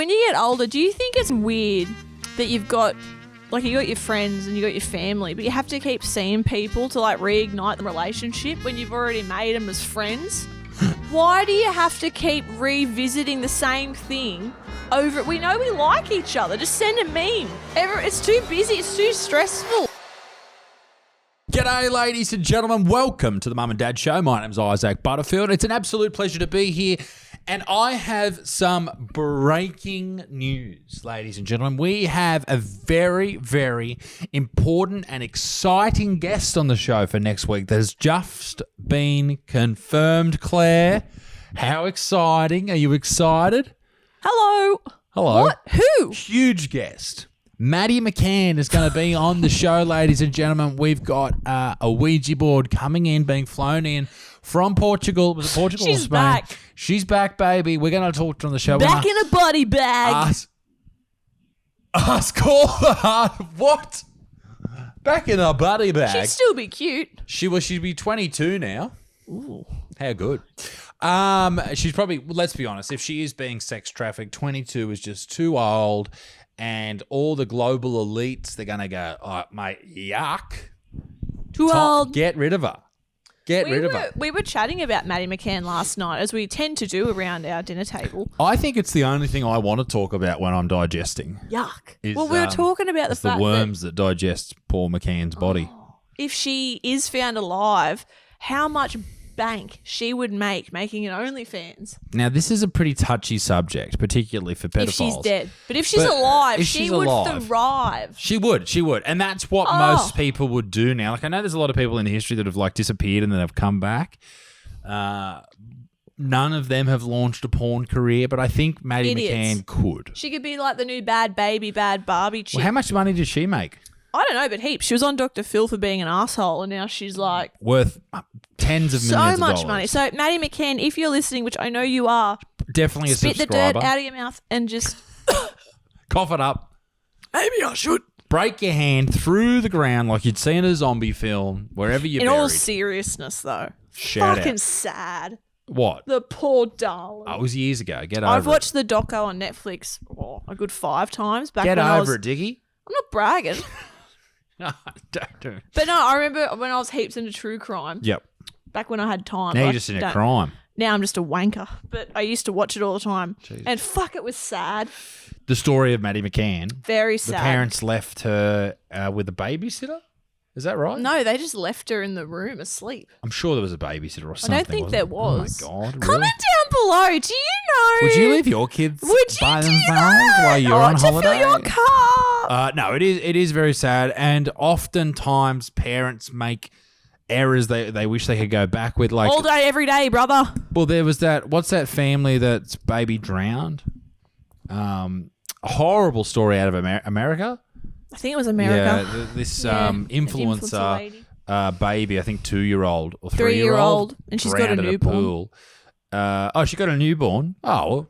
when you get older, do you think it's weird that you've got, like, you got your friends and you got your family, but you have to keep seeing people to, like, reignite the relationship when you've already made them as friends? Why do you have to keep revisiting the same thing over? We know we like each other. Just send a meme. It's too busy. It's too stressful. G'day, ladies and gentlemen. Welcome to the Mum and Dad Show. My name's Isaac Butterfield. It's an absolute pleasure to be here. And I have some breaking news, ladies and gentlemen. We have a very, very important and exciting guest on the show for next week that has just been confirmed, Claire. How exciting. Are you excited? Hello. Hello. What? Who? Huge guest. Maddie McCann is going to be on the show, ladies and gentlemen. We've got a Ouija board coming in, being flown in from Portugal. Was it Portugal or Spain? She's back. She's back, baby. We're going to talk to her on the show. Back in a body bag. Ask call her. What? Back in a body bag. She'd still be cute. She'd be 22 now. Ooh. How good. She's probably, let's be honest, if she is being sex trafficked, 22 is just too old. And all the global elites, they're going to go, oh, mate, yuck. Too old. Get rid of her. Get rid of her. We were chatting about Maddie McCann last night, as we tend to do around our dinner table. I think it's the only thing I want to talk about when I'm digesting. Yuck. Is, well, we were talking about the fact the worms that digest Paul McCann's body. If she is found alive, how much bank she would make making an OnlyFans. Now, this is a pretty touchy subject, particularly for pedophiles. If she's dead. But if she's alive, she would thrive. She would. And that's what most people would do now. Like, I know there's a lot of people in history that have, like, disappeared and then have come back. None of them have launched a porn career, but I think Maddie McCann could. She could be like the new bad baby, bad Barbie chick. Well, how much money did she make? I don't know, but heaps. She was on Dr. Phil for being an asshole, and now she's like worth tens of millions of dollars. So much money. So, Maddie McCann, if you're listening, which I know you are, definitely a subscriber. Spit the dirt out of your mouth and just cough it up. Maybe I should. Break your hand through the ground like you'd see in a zombie film, wherever you're buried. In all seriousness, though. Shout fucking out. Sad. What? The poor darling. Oh, it was years ago. Get over it. I've watched the doco on Netflix a good 5 times. Get over it, Diggy. I'm not bragging. No, don't do it. But no, I remember when I was heaps into true crime. Yep. Back when I had time. Now you're just into crime. Now I'm just a wanker. But I used to watch it all the time. Jeez. And fuck, it was sad. The story of Maddie McCann. Very sad. The parents left her with a babysitter? Is that right? No, they just left her in the room asleep. I'm sure there was a babysitter or something. I don't think there was. Oh my God. Comment down below. Do you know? Would you leave your kids by themselves while you're on holiday? To fill your cup. No, it is very sad, and oftentimes parents make errors they wish they could go back with, like all day, every day, brother. Well, there was what's that family that's baby drowned? A horrible story out of America. I think it was America. Yeah, this influencer baby, I think 2-year-old or 3-year-old, and she's got a newborn. Pool. She got a newborn. Oh, well,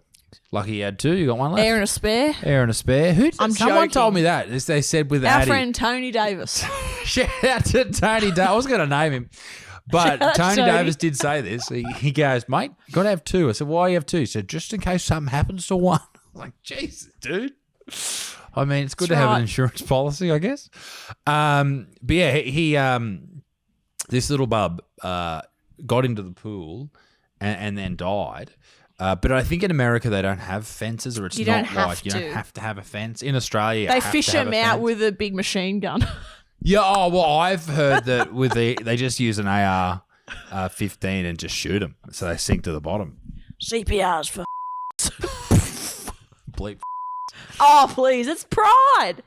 lucky you had 2. You got 1 left. Air and a spare. Air and a spare. Someone told me that. They said with our friend Tony Davis. Shout out to Tony Davis. I was going to name him. But Tony Davis did say this. He goes, mate, got to have 2. I said, why you have 2? He said, just in case something happens to one. I was like, Jesus, dude. I mean, it's good to have an insurance policy, I guess. But yeah, he this little bub got into the pool and then died. But I think in America they don't have fences, or you don't have to have a fence. In Australia, they fish them out with a big machine gun. Yeah. Oh well, I've heard that they just use an AR-15 and just shoot them, so they sink to the bottom. CPR's for bleep. Oh please, it's Pride.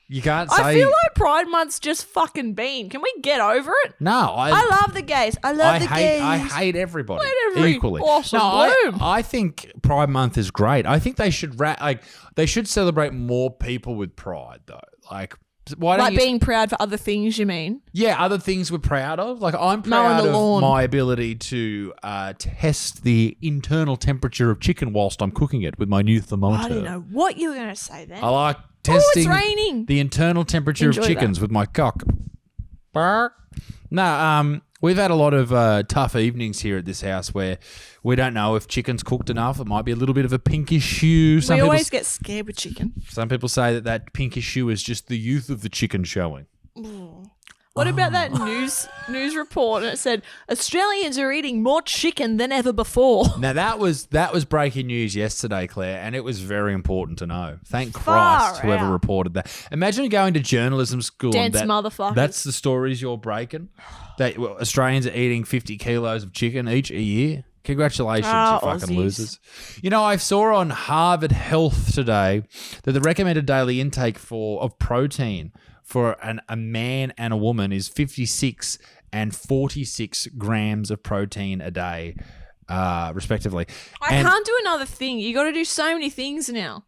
You can't say. I feel like Pride Month's just fucking been. Can we get over it? No, I love the gays. I hate everybody equally. Awesome I think Pride Month is great. I think they should they should celebrate more people with pride though. Like, why don't being proud for other things, you mean? Yeah, other things we're proud of. Like, I'm proud of my ability to test the internal temperature of chicken whilst I'm cooking it with my new thermometer. I didn't know what you were going to say then. I like testing it's raining. The internal temperature of chickens with my cock. No, We've had a lot of tough evenings here at this house where we don't know if chicken's cooked enough. It might be a little bit of a pinkish hue. We always get scared with chicken. Some people say that pinkish hue is just the youth of the chicken showing. What about that news report? And it said Australians are eating more chicken than ever before. Now that was breaking news yesterday, Claire, and it was very important to know. Thank Christ, whoever reported that. Imagine going to journalism school. Dense motherfuckers. That's the stories you're breaking. That Australians are eating 50 kilos of chicken each a year. Congratulations, you fucking Aussies. losers. You know, I saw on Harvard Health today that the recommended daily intake of protein for a man and a woman is 56 and 46 grams of protein a day, respectively. I can't do another thing. You got to do so many things now.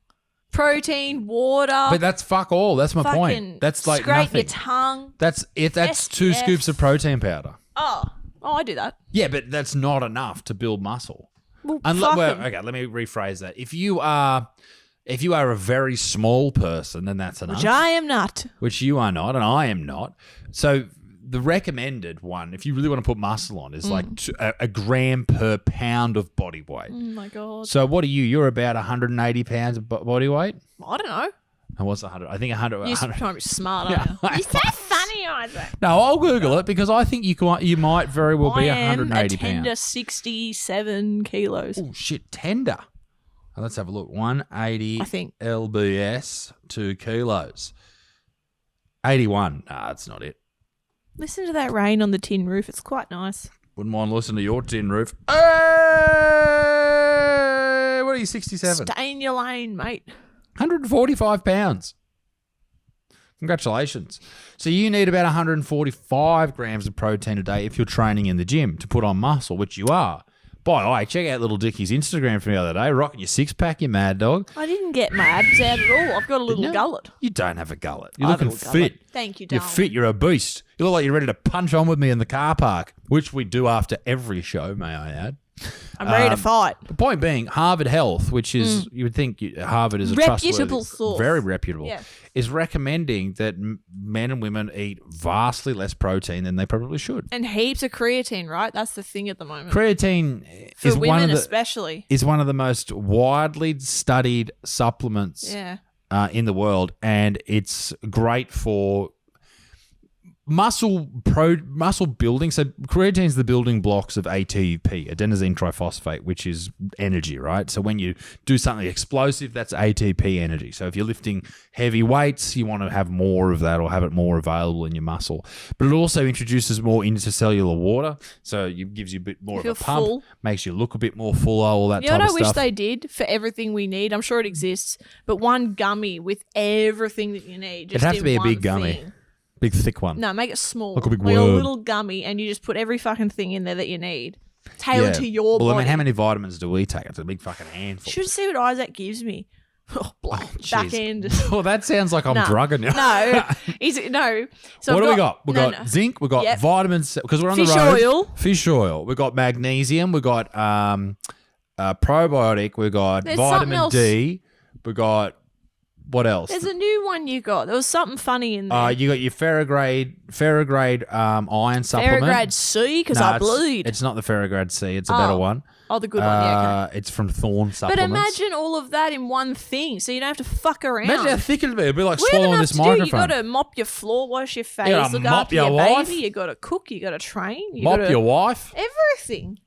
Protein, water. But that's fuck all. That's my point. That's like scrape nothing. Your tongue. That's 2 scoops of protein powder. Oh, I do that. Yeah, but that's not enough to build muscle. Well, okay, let me rephrase that. If you are a very small person, then that's enough. Which I am not. Which you are not, and I am not. So the recommended one, if you really want to put muscle on, is like a gram per pound of body weight. Oh, my God. So what are you? You're about 180 pounds of body weight? I don't know. And what's 100? I think 100. You're trying to be smart, aren't you? You're so funny, Isaac. No, I'll Google it because I think you might very well be 180 I am a tender pounds. 67 kilos. Oh, shit, tender. Let's have a look. 180 I think. lbs, 2 kilos. 81. Nah, that's not it. Listen to that rain on the tin roof. It's quite nice. Wouldn't mind listening to your tin roof. Hey! What are you, 67? Stay in your lane, mate. 145 pounds. Congratulations. So you need about 145 grams of protein a day if you're training in the gym to put on muscle, which you are. By the way, check out Little Dickie's Instagram from the other day, rocking your six-pack, you mad dog. I didn't get my abs out at all. I've got a little gullet. You don't have a gullet. You're looking fit. Thank you, darling. You're fit. You're a beast. You look like you're ready to punch on with me in the car park, which we do after every show, may I add. I'm ready to fight. The point being, Harvard Health, which is, you would think Harvard is a reputable source, very reputable, is recommending that men and women eat vastly less protein than they probably should. And heaps of creatine, right? That's the thing at the moment. Creatine for is women especially is one of the most widely studied supplements in the world, and it's great for muscle building. So creatine is the building blocks of ATP, adenosine triphosphate, which is energy, right? So when you do something explosive, that's ATP energy. So if you're lifting heavy weights, you want to have more of that or have it more available in your muscle. But it also introduces more intercellular water, so it gives you a bit more of a pump, full. Makes you look a bit more fuller, all that type of stuff. You know what I wish they did for everything we need? I'm sure it exists, but one gummy with everything that you need. Just it'd have to be a big thing. gummy. Big thick one. No, make it small. Like a big like worm. a little gummy, and you just put every fucking thing in there that you need. Tailored to your body. Well, I mean, how many vitamins do we take? It's a big fucking handful. Should see what Isaac gives me. Back end. Well, that sounds like I'm drugging you. No. So what do we got? We've got zinc. We've got vitamins because we're on Fish the road. oil. Fish oil. We've got magnesium. We've got probiotic. We've got vitamin D. We've got what else? There's a new one you got. There was something funny in there. You got your ferrograde iron supplement. Ferrograde C because I bleed. It's not the ferrograde C. It's a better one. Oh, the good one. Yeah, okay. It's from Thorn Supplements. But imagine all of that in one thing, so you don't have to fuck around. Imagine how thick it'd be. It'd be like swallowing this microphone. You got to mop your floor, wash your face, gotta look mop after your your wife. baby. You got to cook. You got to train. Mop your wife. Everything.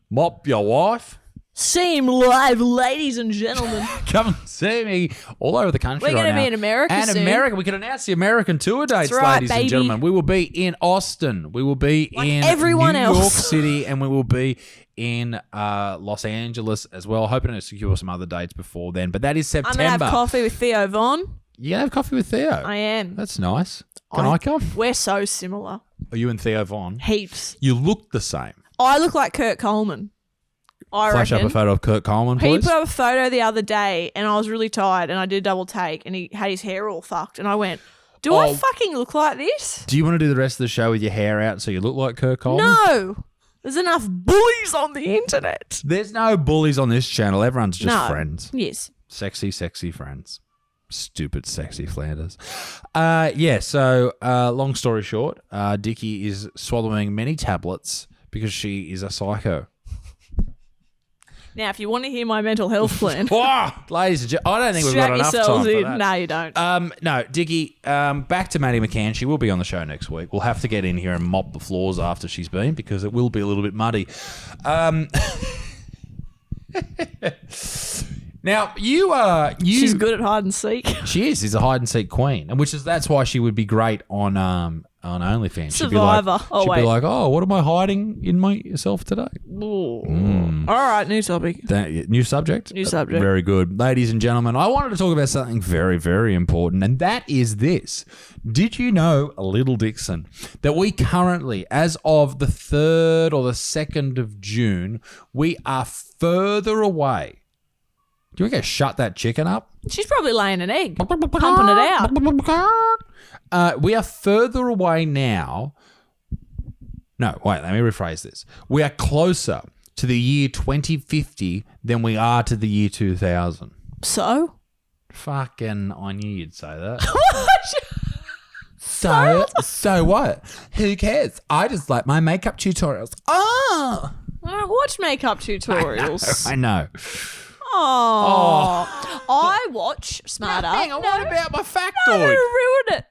Mop your wife. See him live, ladies and gentlemen. Come and see me all over the country. We're going to be in America and soon. America, we can announce the American tour dates, right, ladies and gentlemen. We will be in Austin. We will be in everyone New else. York City, and we will be in Los Angeles as well. Hoping to secure some other dates before then. But that is September. I'm going to have coffee with Theo Von. You're going to have coffee with Theo? I am. That's nice. Can I come? We're so similar. Are you and Theo Von? Heaps. You look the same. I look like Kurt Coleman. Flash up a photo of Kurt Coleman, please. He put up a photo the other day, and I was really tired, and I did a double take, and he had his hair all fucked, and I went, do I fucking look like this? Do you want to do the rest of the show with your hair out so you look like Kurt Coleman? No. There's enough bullies on the internet. There's no bullies on this channel. Everyone's just friends. Yes. Sexy, sexy friends. Stupid, sexy Flanders. So long story short, Dickie is swallowing many tablets because she is a psycho. Now, if you want to hear my mental health plan, ladies and gentlemen, I don't think we've strap got enough yourselves time for in. that. No, you don't. No, Dickie, back to Maddie McCann. She will be on the show next week. We'll have to get in here and mop the floors after she's been because it will be a little bit muddy. Now, She's good at hide and seek. She is. She's a hide and seek queen, and that's why she would be great on OnlyFans. Survivor. She'd be like, oh, what am I hiding in myself today? All right, new topic. New subject? New subject. Very good. Ladies and gentlemen, I wanted to talk about something very, very important, and that is this. Did you know, Little Dixon, that we currently, as of the 3rd or the 2nd of June, we are further away. Do you want to shut that chicken up? She's probably laying an egg, pumping it out. We are further away now. No, wait, let me rephrase this. We are closer to the year 2050 than we are to the year 2000. So? Fucking, I knew you'd say that. So what? Who cares? I just like my makeup tutorials. Oh! I don't watch makeup tutorials. I know. Oh. I watch Smarter. Hang on, what about my factoid? No, ruined it.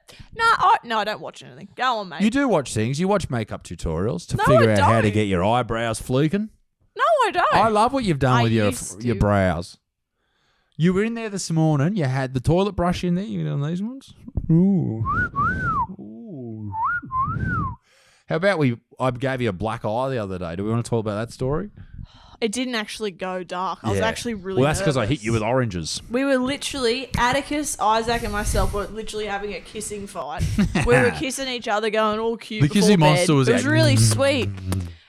No, I don't watch anything. Go on, mate. You do watch things. You watch makeup tutorials to No, figure I out how to don't. get your eyebrows fleeking. No, I don't. I love what you've done I with used your to. brows. You were in there this morning. You had the toilet brush in there. You done these ones? Ooh. Ooh. How about I gave you a black eye the other day. Do we want to talk about that story? It didn't actually go dark. I was actually really Well, that's because I nervous. hit you with oranges. We were literally, Atticus, Isaac and myself were literally having a kissing fight. We were kissing each other, going all cute The before kissing bed. monster was It was out. really sweet.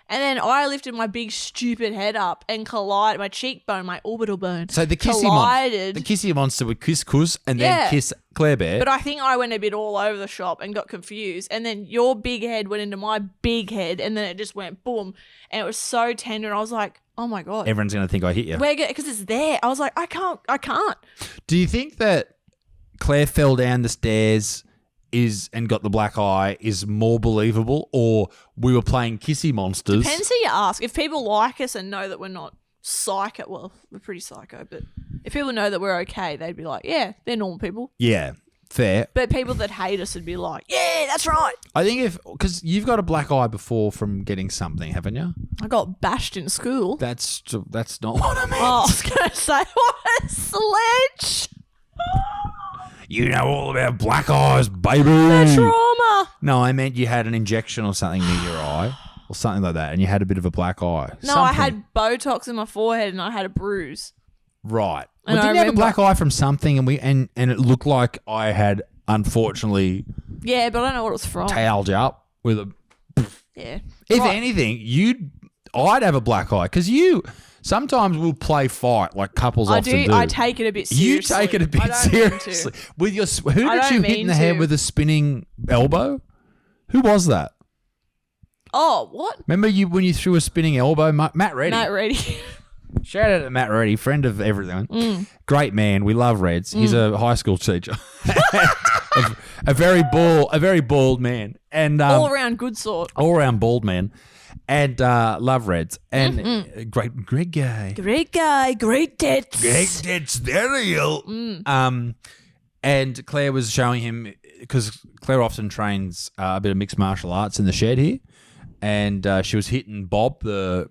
And then I lifted my big stupid head up and collided, my cheekbone, my orbital bone. So the kissy collided. the kissy monster would kiss Kuss and then Yeah. kiss Claire Bear. But I think I went a bit all over the shop and got confused. And then your big head went into my big head, and then it just went boom. And it was so tender. And I was like, oh my God. Everyone's going to think I hit you. Because it's there. I was like, I can't. Do you think that Claire fell down the stairs and got the black eye is more believable, or we were playing kissy monsters? Depends who you ask. If people like us and know that we're not psycho, well, we're pretty psycho, but if people know that we're okay, they'd be like, yeah, they're normal people. Yeah, fair. But people that hate us would be like, yeah, that's right. I think because you've got a black eye before from getting something, haven't you? I got bashed in school. That's not what I meant. Oh, I was going to say, what a sledge. You know all about black eyes, baby. The trauma. No, I meant you had an injection or something near your eye or something like that, and you had a bit of a black eye. No, I had Botox in my forehead and I had a bruise. Right. And Well, I didn't you have a remember- black eye from something, and it looked like I had unfortunately Yeah, but I don't know what it was from. toweled you up with a. Yeah. If Right. anything, I'd have a black eye because you sometimes will play fight like couples I often do. I take it a bit seriously. You take it a I bit don't mean to. seriously. With your who I did don't you hit mean in the head to. with a spinning elbow? Who was that? Oh, what? Remember when you threw a spinning elbow? Matt Reddy. Not ready. Shout out to Matt Reddy, friend of everyone. Mm. Great man. We love Reds. He's a high school teacher. a very bald man. And All around good sort. all around bald man. And love Reds. And great guy. Great guy, great tits. Great stereo. And Claire was showing him, because Claire often trains a bit of mixed martial arts in the shed here. And she was hitting Bob the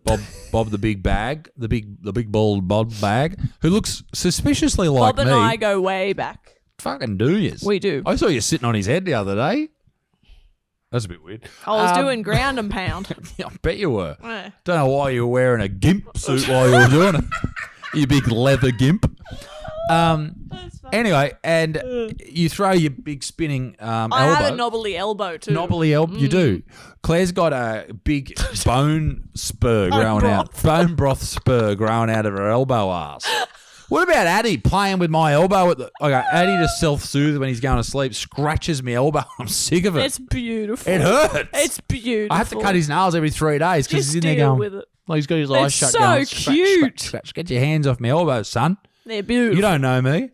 big bag, the big bald Bob bag, who looks suspiciously like Bob and me. I go way back. Fucking do yous. We do. I saw you sitting on his head the other day. That's a bit weird. I was doing ground and pound. Yeah, I bet you were. Eh. Don't know why you were wearing a gimp suit while you were doing it. You big leather gimp. Anyway, and you throw your big spinning elbow. I have a knobbly elbow too. Knobbly elbow. You do. Claire's got a big bone spur growing out. Bone broth spur growing out of her elbow ass. What about Addy playing with my elbow? Addy to self-soothe when he's going to sleep, scratches my elbow. I'm sick of it. It's beautiful. It hurts. It's beautiful. I have to cut his nails every 3 days because Just he's in there deal going. with it. Like he's got his eyes It's shut. so going, cute. Scratch. Get your hands off my elbows, son. They're beautiful. You don't know me.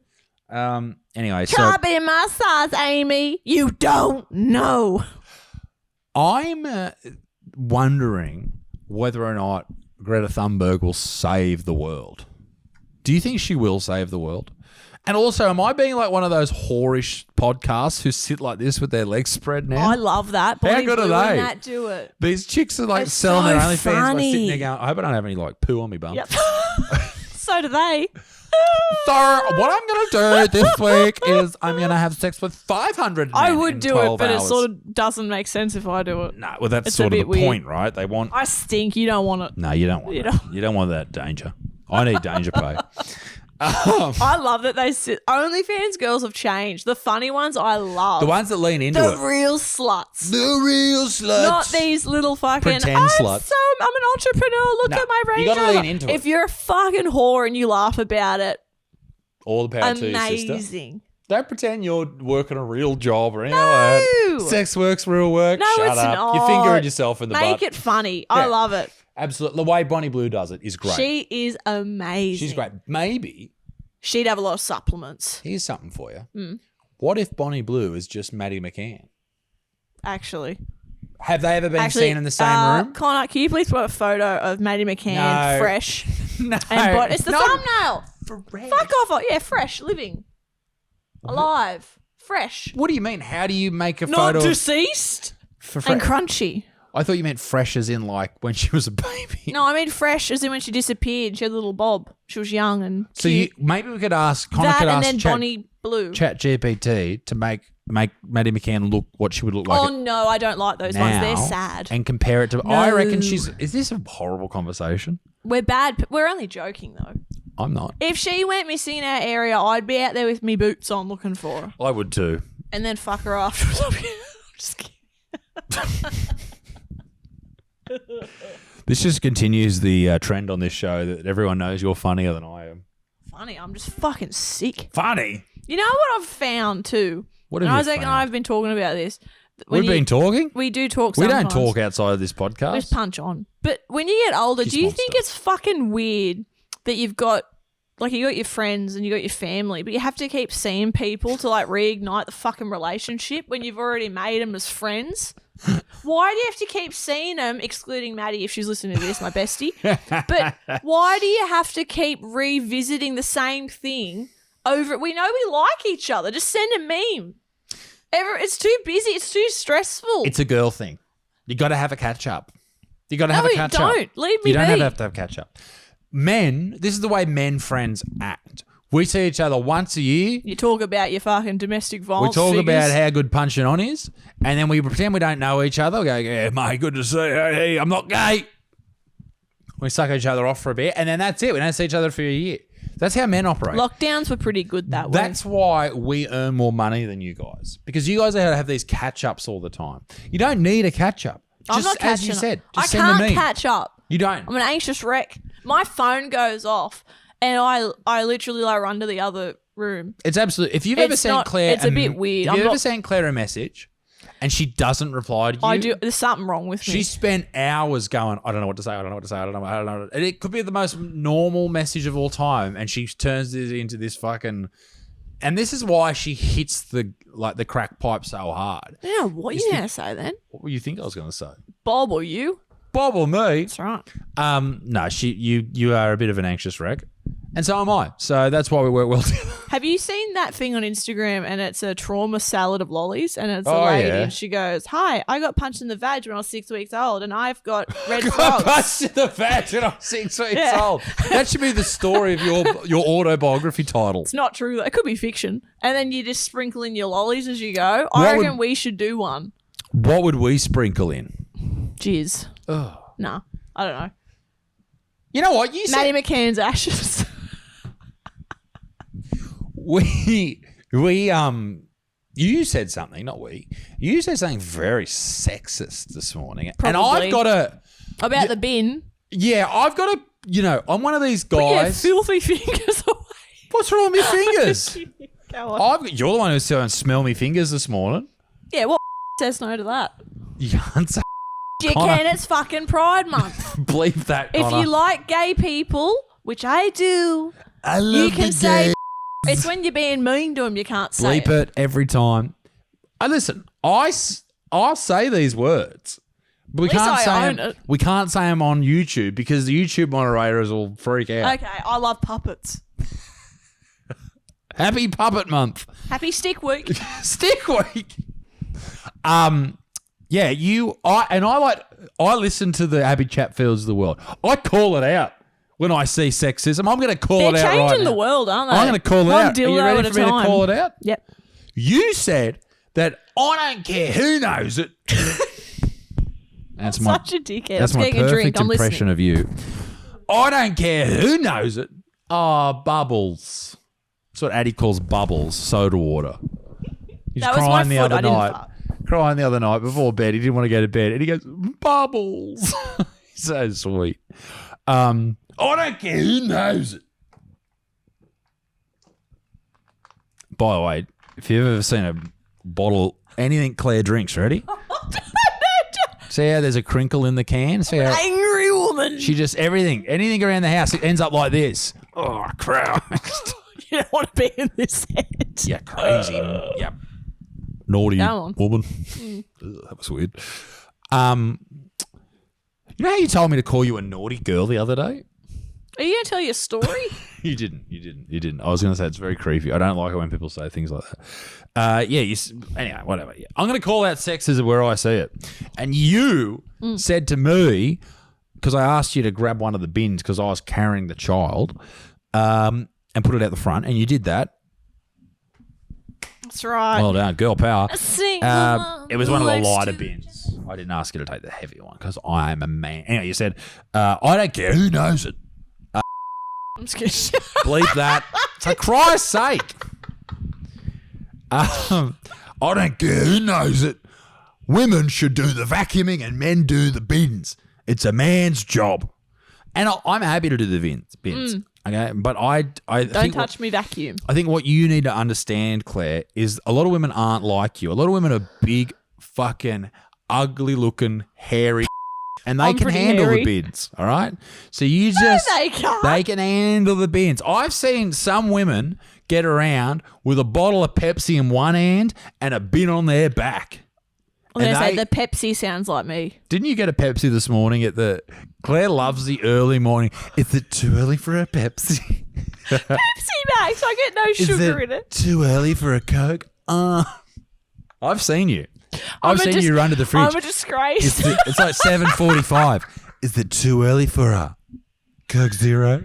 Anyway, Try being my size, Amy. You don't know. I'm wondering whether or not Greta Thunberg will save the world. Do you think she will save the world? And also, am I being like one of those whorish podcasts who sit like this with their legs spread now? I love that. How good are they? That do it. These chicks are like It's selling so their OnlyFans by sitting there funny. going, I hope I don't have any like poo on me bum. Yep. So do they. So what I'm going to do this week is I'm going to have sex with 500 men I would in do 12 it, but hours. it sort of doesn't make sense if I do it. No, well, that's It's sort a of the bit weird. point, right? They want... I stink. You don't want it. No, you don't want You that. don't- You don't want that danger. I need danger pay. I love that they sit. OnlyFans girls have changed. The funny ones I love. The ones that lean into The it. real sluts. The real sluts. Not these little fucking Pretend sluts. I'm an entrepreneur. Look No, at my Range you gotta Rover. lean into it. If you're a fucking whore and you laugh about it, All the power to you, sister. amazing. Don't pretend you're working a real job or anything No. like that. Sex work's real work. No, Shut it's up. not. You're fingering yourself in the Make butt. it funny. Yeah. I love it. Absolutely. The way Bonnie Blue does it is great. She is amazing. She's great. Maybe, She'd have a lot of supplements, here's something for you. Mm. What if Bonnie Blue is just Maddie McCann? actually. Have they ever been seen in the same room? Connor, can you please put a photo of Maddie McCann, No. fresh? No. And it's the No. thumbnail. Fresh. Fuck off. Yeah, fresh, living, alive, fresh. What do you mean? How do you make a Not photo deceased for and crunchy. I thought you meant fresh as in like when she was a baby. No, I mean fresh as in when she disappeared. She had a little bob. She was young and So cute. maybe we could ask Connor That could and ask then Bonnie Blue. Chat GPT to make Maddie McCann look what she would look like Oh no, I don't like those ones. They're now sad. and compare it to. I reckon No. is this a horrible conversation? We're bad. We're only joking though. I'm not. If she went missing in our area, I'd be out there with me boots on looking for her, I would too. and then fuck her afterwards. Just kidding. This just continues the trend on this show that everyone knows you're funnier than I am. Funny, I'm just fucking sick. Funny? You know what I've found too? What And have you Isaac and found? I've been talking about this. We've been talking? We do talk We sometimes. don't talk outside of this podcast. Just punch on. But when you get older, Kiss do you monster. think it's fucking weird that you've got, like, you got your friends and you got your family, but you have to keep seeing people to, like, reignite the fucking relationship when you've already made them as friends? Why do you have to keep seeing them, excluding Maddie if she's listening to this, my bestie? But why do you have to keep revisiting the same thing over? We know we like each other. Just send a meme. It's too busy. It's too stressful. It's a girl thing. You got to have a catch up. You got to have No, a you catch up. don't. Leave me You don't be. have to have catch up. Men, this is the way men friends act. We see each other once a year. You talk about your fucking domestic We violence talk figures. about how good punching on is, and then we pretend we don't know each other. We go, yeah, mate, good to see you. Hey, I'm not gay. We suck each other off for a bit, and then that's it. We don't see each other for a year. That's how men operate. Lockdowns were pretty good that way. That's why we earn more money than you guys. Because you guys have these catch-ups all the time. You don't need a catch-up. I'm Just not as you catching said, up. just I send a can't meme. catch up. You don't. I'm an anxious wreck. My phone goes off, and I literally like run to the other room. It's absolutely. If you've ever It's sent not- Claire, it's a bit weird. If I'm you've ever not- sent Claire a message, and she doesn't reply to you, I do. There's something wrong with me. She spent hours going, I don't know what to say, I don't know what to say, I don't know. And it could be the most normal message of all time, and she turns it into this fucking. And this is why she hits the crack pipe so hard. I don't know what you're going to say then. What do you think I was going to say? Bob or you? Bob or me? That's right. No, you are a bit of an anxious wreck, and so am I. So that's why we work well together. Have you seen that thing on Instagram and it's a trauma salad of lollies and it's a Oh, lady yeah. and she goes, hi, I got punched in the vag when I was 6 weeks old and I've got red Got frogs. punched in the vag when I'm 6 weeks Yeah. old. That should be the story of your autobiography title. It's not true. It could be fiction. And then you just sprinkle in your lollies as you go. What I would- reckon we should do one. What would we sprinkle in? Jizz. Oh. Nah, I don't know. You know what? You said Maddie McCann's ashes. you said something, not we. You said something very sexist this morning. And Probably. I've got to, About the bin. I've got to, I'm one of these Put your guys. filthy fingers away. What's wrong with my fingers? Go on. You're the one who's saying smell me fingers this morning. Yeah, what says no to that? You can't say You Connor. can. It's fucking Pride Month. bleep that, If Connor. you like gay people, which I do, I love you can say It's when you're being mean to him, you can't say Bleep it every time. Listen, I'll say these words. But we can't say them on YouTube because the YouTube moderators will freak out. Okay, I love puppets. Happy Puppet Month. Happy Stick Week. Stick Week. Yeah, I listen to the Abby Chatfields of the world. I call it out when I see sexism. I'm going to call it out right now. They're changing the world, aren't they? I'm going to call it One out. Are you ready for me to call it out? Yep. You said that I don't care who knows it. That's such a dickhead. That's my perfect impression of you. I don't care who knows it. Oh, bubbles. That's what Addie calls bubbles, soda water. He's crying the other night. Crying the other night before bed. He didn't want to go to bed. And he goes, bubbles. So sweet. I don't care who knows it. By the way, if you've ever seen a bottle, anything Claire drinks, ready? See how there's a crinkle in the can? See how angry woman. She just anything around the house, it ends up like this. Oh, Christ. You don't want to be in this head. Yeah, crazy. Yeah. Naughty woman. Ugh, that was weird. You know how you told me to call you a naughty girl the other day? Are you going to tell your story? You didn't. I was going to say it's very creepy. I don't like it when people say things like that. Anyway, whatever. Yeah. I'm going to call out sexism where I see it. And you said to me, because I asked you to grab one of the bins because I was carrying the child and put it out the front, and you did that. That's right. Well done. Girl power. It was one of the lighter bins. I didn't ask you to take the heavy one because I am a man. Anyway, you said, I don't care who knows it. I'm just kidding. Bleep that. For Christ's sake. I don't care who knows it. Women should do the vacuuming and men do the bins. It's a man's job. And I'm happy to do the bins. Okay, but I don't touch me vacuum. I think what you need to understand, Claire, is a lot of women aren't like you. A lot of women are big, fucking, ugly-looking, hairy, and they can handle the bins. All right, so you just they can handle the bins. I've seen some women get around with a bottle of Pepsi in one hand and a bin on their back. I was going to say, the Pepsi sounds like me. Didn't you get a Pepsi this morning at the... Claire loves the early morning. Is it too early for a Pepsi? Pepsi Max, I get no sugar in it. Too early for a Coke? I've seen you. I've seen you run to the fridge. I'm a disgrace. It's like 7:45. Is it too early for a Coke Zero?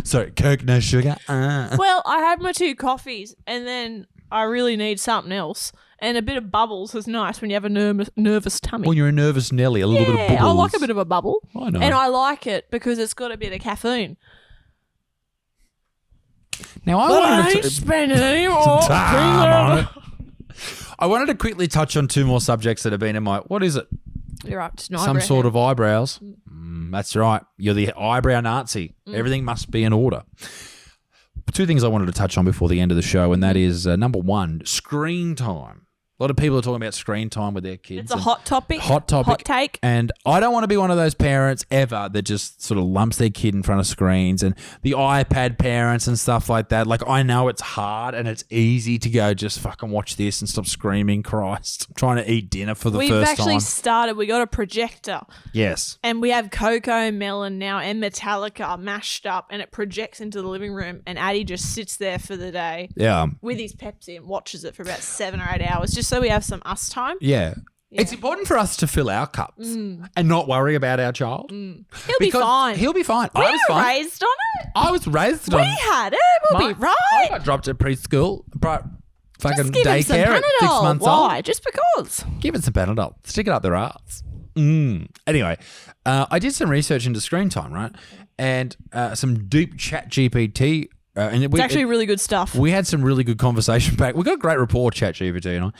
Sorry, Coke no sugar? Well, I had my 2 coffees and then I really need something else. And a bit of bubbles is nice when you have a nervous tummy. When you're a nervous Nelly, a little bit of bubbles. Yeah, I like a bit of a bubble. I know. And I like it because it's got a bit of caffeine. Now, I ain't spending any more time on it. I wanted to quickly touch on 2 more subjects that have been in my... What is it? You're up to some sort of eyebrows. That's right. You're the eyebrow Nazi. Everything must be in order. 2 things I wanted to touch on before the end of the show, and that is, number 1, screen time. A lot of people are talking about screen time with their kids. It's a hot topic. Hot topic. Hot take. And I don't want to be one of those parents ever that just sort of lumps their kid in front of screens and the iPad parents and stuff like that. Like, I know it's hard and it's easy to go just fucking watch this and stop screaming. Christ. I'm trying to eat dinner for the first time. We've actually started. We got a projector. Yes. And we have Coco, Melon now and Metallica mashed up and it projects into the living room and Addie just sits there for the day. Yeah. With his Pepsi and watches it for about 7 or 8 hours just so we have some us time. Yeah. It's important for us to fill our cups and not worry about our child. He'll be fine. He'll be fine. We were raised on it. I was raised on it. We had it. We'll be right. I got dropped at preschool. Fucking give him some daycare at 6 months old. Why? Just because. Give it some Panadol. Stick it up their ass. Anyway, I did some research into screen time, right? And some deep chat GPT. It's actually really good stuff. We had some really good conversation back. We got a great rapport, ChatGPT and I.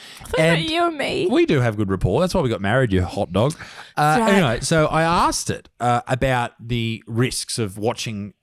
And you and me. We do have good rapport. That's why we got married, you hot dog. Right. Anyway, so I asked it about the risks of watching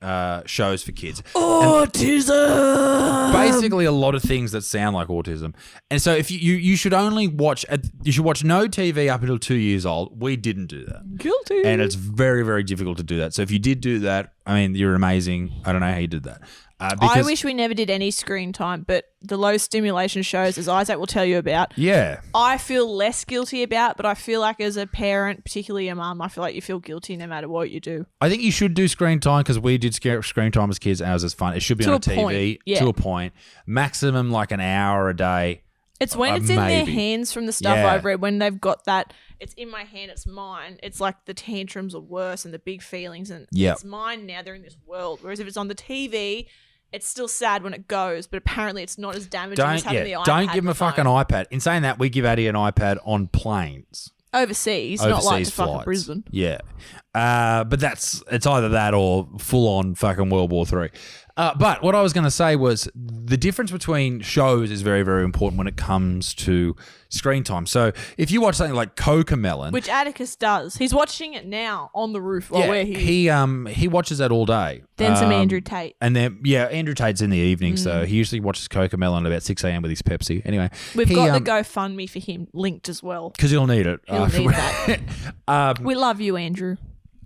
shows for kids. Autism. Basically, a lot of things that sound like autism. And so, if you should only watch no TV up until 2 years old. We didn't do that. Guilty. And it's very, very difficult to do that. So if you did do that, I mean, you're amazing. I don't know how you did that. I wish we never did any screen time, but the low stimulation shows, as Isaac will tell you about, I feel less guilty about, but I feel like as a parent, particularly a mum, I feel like you feel guilty no matter what you do. I think you should do screen time because we did screen time as kids and it was fun. It should be on a TV to a point. Maximum like an hour a day. It's when it's in their hands from the stuff I've read, when they've got that, it's in my hand, it's mine. It's like the tantrums are worse and the big feelings and it's mine now, they're in this world. Whereas if it's on the TV, it's still sad when it goes, but apparently it's not as damaging as having the iPad. Don't give them a fucking iPad. In saying that, we give Addie an iPad on planes. Overseas, not like to fucking Brisbane. Yeah. But it's either that or full-on fucking World War III. But what I was going to say was the difference between shows is very, very important when it comes to screen time. So if you watch something like Cocomelon, which Atticus does, he's watching it now on the roof while we're here. He watches that all day. Then some Andrew Tate, and then Andrew Tate's in the evening, so he usually watches Cocomelon at about 6 a.m. with his Pepsi. Anyway, we've got the GoFundMe for him linked as well because he'll need it. He'll need that. We love you, Andrew.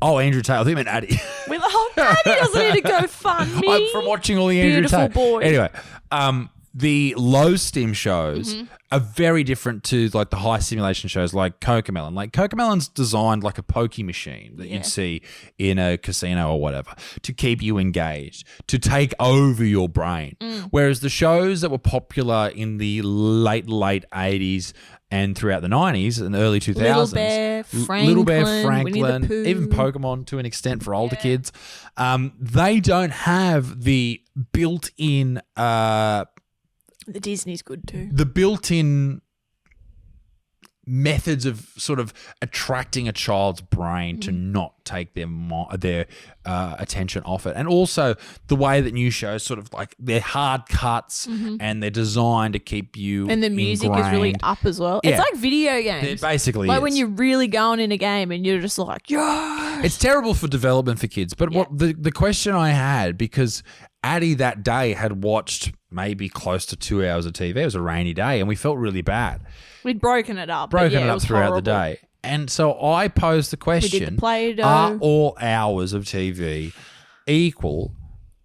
Oh, Andrew Tate. I think I meant Addie. Addie doesn't need to go fund me. I'm from watching all the Andrew Tate. Beautiful boy. Anyway, the low stim shows are very different to like the high stimulation shows like Cocomelon. Like Cocomelon's designed like a pokey machine that you'd see in a casino or whatever to keep you engaged, to take over your brain. Whereas the shows that were popular in the late 80s and throughout the 90s and the early 2000s. Little Bear, Franklin, even Pokemon to an extent for older kids. They don't have the built-in... the Disney's good too. The built-in methods of sort of attracting a child's brain to not take their attention off it. And also the way that new shows sort of like they're hard cuts and they're designed to keep you and the music ingrained. is really up as well. It's like video games. It basically like is. when you're really going in a game and you're just like, yeah. It's terrible for development for kids. But what the question I had, because Addie that day had watched maybe close to 2 hours of TV. It was a rainy day and we felt really bad. We'd broken it up. Throughout horrible. the day. And so I posed the question, we did the Play-Doh. Are all hours of TV equal?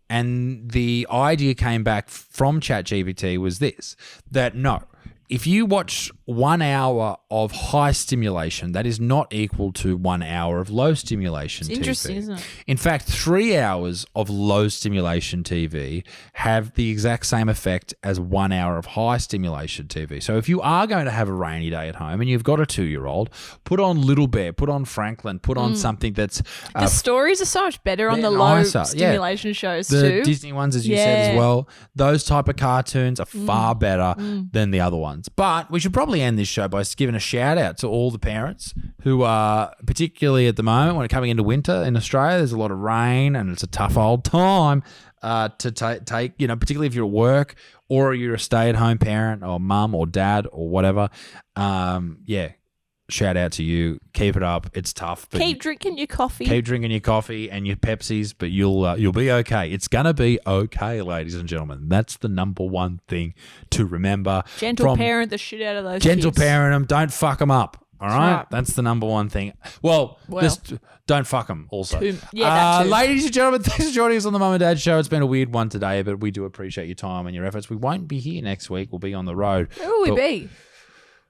And the idea came back from ChatGPT was this, that no, if you watch 1 hour of high stimulation, that is not equal to 1 hour of low stimulation TV. It's interesting, isn't it? In fact, 3 hours of low stimulation TV have the exact same effect as 1 hour of high stimulation TV. So if you are going to have a rainy day at home and you've got a 2-year-old, put on Little Bear, put on Franklin, put on something that's... the stories are so much better on the low stimulation shows too. The Disney ones, as you said as well. Those type of cartoons are far better than the other ones. But we should probably end this show by giving a shout out to all the parents who are, particularly at the moment when it's coming into winter in Australia, there's a lot of rain and it's a tough old time to take, particularly if you're at work or you're a stay-at-home parent or mum or dad or whatever. Shout out to you. Keep it up. It's tough. But keep drinking your coffee. Keep drinking your coffee and your Pepsis, but you'll be okay. It's gonna be okay, ladies and gentlemen. That's the number one thing to remember. Gentle parent the shit out of those Gentle kids. Parent them. Don't fuck them up. All right? That's the number one thing. Well, just don't fuck them also. That too. Ladies and gentlemen, thanks for joining us on the Mum and Dad Show. It's been a weird one today, but we do appreciate your time and your efforts. We won't be here next week. We'll be on the road. Where will we be?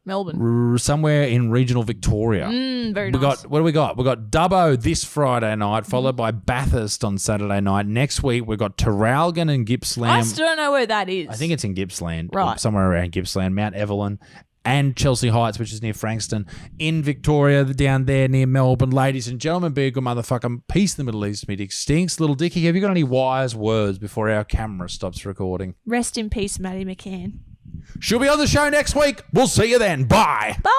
Melbourne. Somewhere in regional Victoria. Very nice. What do we got? We got Dubbo this Friday night, followed by Bathurst on Saturday night. Next week, we've got Traralgon and Gippsland. I still don't know where that is. I think it's in Gippsland. Right. Somewhere around Gippsland. Mount Evelyn and Chelsea Heights, which is near Frankston. In Victoria, down there near Melbourne. Ladies and gentlemen, be a good motherfucker. Peace in the Middle East, me dick stinks. Little Dickie, have you got any wise words before our camera stops recording? Rest in peace, Maddie McCann. She'll be on the show next week. We'll see you then. Bye. Bye.